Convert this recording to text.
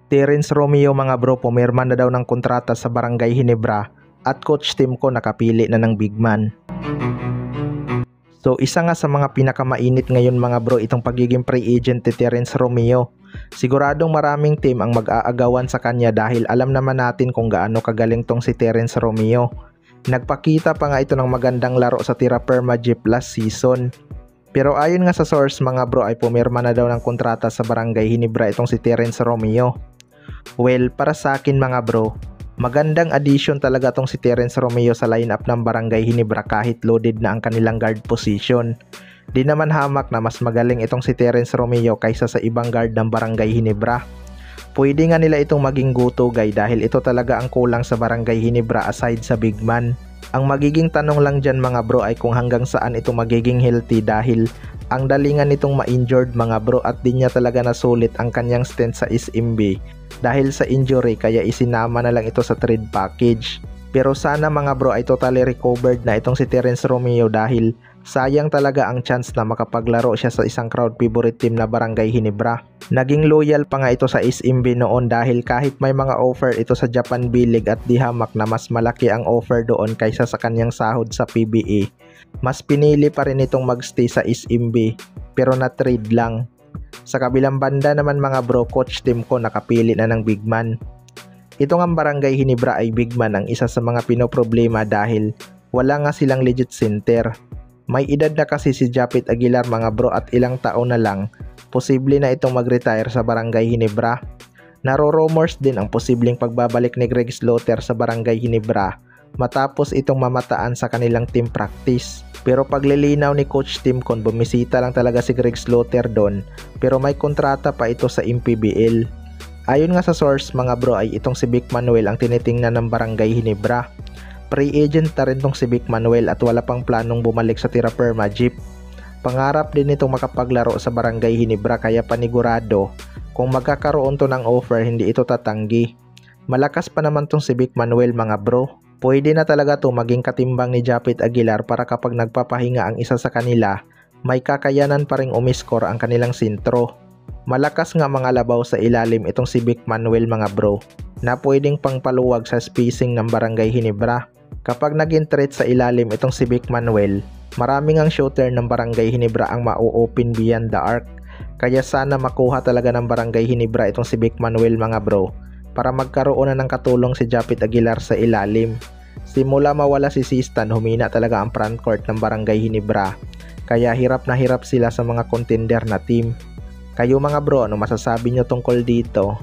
Terence Romeo mga bro, pumirma na daw ng kontrata sa Barangay Ginebra at coach team ko nakapili na ng big man. So isa nga sa mga pinakamainit ngayon mga bro itong pagiging free agent ni Terence Romeo. Siguradong maraming team ang mag-aagawan sa kanya dahil alam naman natin kung gaano kagaling tong si Terence Romeo. Nagpakita pa nga ito ng magandang laro sa Tira Perma Jeep last season. Pero ayon nga sa source mga bro ay pumirma na daw ng kontrata sa Barangay Ginebra itong si Terence Romeo. Well, para sa akin mga bro, magandang addition talaga tong si Terence Romeo sa lineup ng Barangay Ginebra kahit loaded na ang kanilang guard position. Di naman hamak na mas magaling itong si Terence Romeo kaysa sa ibang guard ng Barangay Ginebra. Pwede nga nila itong maging go-to guy dahil ito talaga ang kulang sa Barangay Ginebra aside sa big man. Ang magiging tanong lang dyan mga bro ay kung hanggang saan ito magiging healthy dahil ang dalingan nitong ma-injured mga bro at di niya talaga nasulit ang kanyang stint sa SMB dahil sa injury kaya isinama na lang ito sa trade package. Pero sana mga bro ay totally recovered na itong si Terence Romeo dahil sayang talaga ang chance na makapaglaro siya sa isang crowd favorite team na Barangay Ginebra. Naging loyal pa nga ito sa SMB noon dahil kahit may mga offer ito sa Japan B-League at di hamak na mas malaki ang offer doon kaysa sa kanyang sahod sa PBA. Mas pinili pa rin itong magstay sa SMB pero na-trade lang. Sa kabilang banda naman mga bro, coach team ko nakapili na ng big man. Ito nga Barangay Ginebra ay big man ang isa sa mga pinoproblema dahil wala nga silang legit center. May edad na kasi si Japit Aguilar mga bro at ilang taon na lang, posible na itong mag-retire sa Barangay Ginebra. Naro-rumors din ang posibleng pagbabalik ni Greg Slaughter sa Barangay Ginebra matapos itong mamataan sa kanilang team practice. Pero paglilinaw ni Coach Tim Con, bumisita lang talaga si Greg Slaughter doon pero may kontrata pa ito sa MPBL. Ayon nga sa source mga bro ay itong si Vic Manuel ang tinitingnan ng Barangay Ginebra. Free agent na rin tong si Vic Manuel at wala pang planong bumalik sa Tira Perma Jeep. Pangarap din itong makapaglaro sa Barangay Ginebra kaya panigurado kung magkakaroon to ng offer hindi ito tatanggi. Malakas pa naman tong si Vic Manuel mga bro. Pwede na talaga to maging katimbang ni Japit Aguilar para kapag nagpapahinga ang isa sa kanila, may kakayanan pa ring umiskor ang kanilang sintro. Malakas nga mga labaw sa ilalim itong si Vic Manuel mga bro na pwedeng pangpaluwag sa spacing ng Barangay Ginebra. Kapag naging threat sa ilalim itong si Vic Manuel, maraming ang shooter ng Barangay Ginebra ang ma-open beyond the arc. Kaya sana makuha talaga ng Barangay Ginebra itong si Vic Manuel mga bro para magkaroon na ng katulong si Japit Aguilar sa ilalim. Simula mawala si Sistan, humina talaga ang frontcourt ng Barangay Ginebra. Kaya hirap na hirap sila sa mga contender na team. Kayo mga bro, ano masasabi nyo tungkol dito?